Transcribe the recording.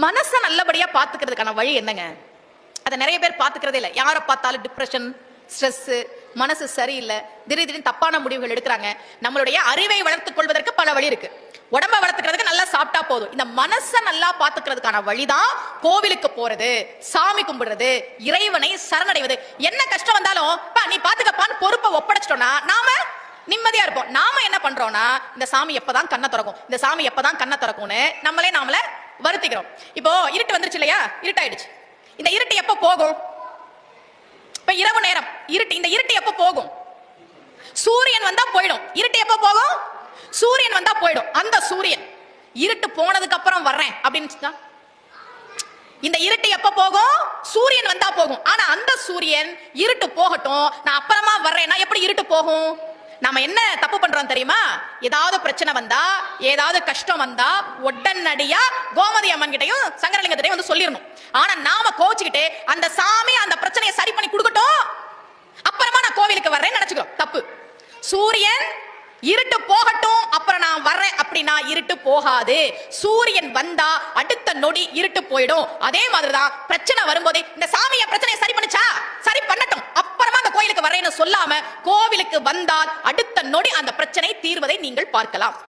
மனசை நல்லபடியா பாத்துக்கிறதுக்கான வழி என்னங்க? அதை நிறைய பேர் பாத்துக்கிறதே இல்லை. யாரை பார்த்தாலும் டிப்ரெஷன், ஸ்ட்ரெஸ், மனசு சரியில்லை, திடீர்னு தப்பான முடிவுகள் எடுக்கிறாங்க. நம்மளுடைய அறிவை வளர்த்துக் கொள்வதற்கு பல வழி இருக்கு. உடம்ப வளர்த்துக்கிறதுக்கு நல்லா சாப்பிட்டா போதும். இந்த மனசை நல்லா பாத்துக்கிறதுக்கான வழிதான் கோவிலுக்கு போறது, சாமி கும்பிடுறது, இறைவனை சரணடைவது. என்ன கஷ்டம் வந்தாலும் நீ பாத்துக்கப்பான்னு பொறுப்பை ஒப்படைச்சிட்டோம்னா நாம நிம்மதியா இருப்போம். நாம என்ன பண்றோம்னா, இந்த சாமி எப்பதான் கண்ணை திறக்கும், இந்த சாமி எப்பதான் கண்ணை திறக்கும்னு நாமளே வருத்திக்கிறோம். இப்போ இருட்டு வந்துருச்சு இல்லையா? இருட்டாயிடுச்சு. இந்த இருட்டு எப்ப போகும்? இப்ப இரவு நேரம் இருட்டு. இந்த இருட்டு எப்ப போகும்? சூரியன் வந்தா போயிடும். இருட்டு எப்ப போகும்? சூரியன் வந்தா போயிடும். அந்த சூரியன் இருட்டு போனதுக்கு அப்புறம் வர்றேன் அப்படின்னு இந்த இருட்டு எப்ப போகும்? சூரியன் வந்தா போகும். ஆனா அந்த சூரியன் இருட்டு போகட்டும், நான் அப்புறமா வர்றேன்னா எப்படி இருட்டு போகும்? நாம என்ன தப்பு பண்றோம் தெரியுமா? ஏதாவது பிரச்சனை வந்தா, ஏதாவது கஷ்டம் வந்தா உடனடியா கோமதி அம்மன் கிட்டையும் சங்கரலிங்கத்தையும் வந்து சொல்லிடணும். ஆனா நாம கோச்சுக்கிட்டு அந்த சாமி அந்த பிரச்சனையை சரி பண்ணி கொடுக்கட்டும், அப்புறமா நான் கோவிலுக்கு வர்றேன்னு நினைச்சுக்கிறோம். தப்பு. சூரியன் இருட்டு போகட்டும் அப்புறம் நான் வர்றேன் அப்படின்னா இருட்டு போகாது. சூரியன் வந்தா அடுத்த நொடி இருட்டு போயிடும். அதே மாதிரிதான் பிரச்சனை வரும்போதே இந்த சாமிய பிரச்சனையை சரி பண்ணுச்சா, சரி பண்ணட்டும், அப்புறமா அந்த கோயிலுக்கு வர்றேன்னு சொல்லாம கோவிலுக்கு வந்தால் அடுத்த நொடி அந்த பிரச்சனை தீர்வதை நீங்கள் பார்க்கலாம்.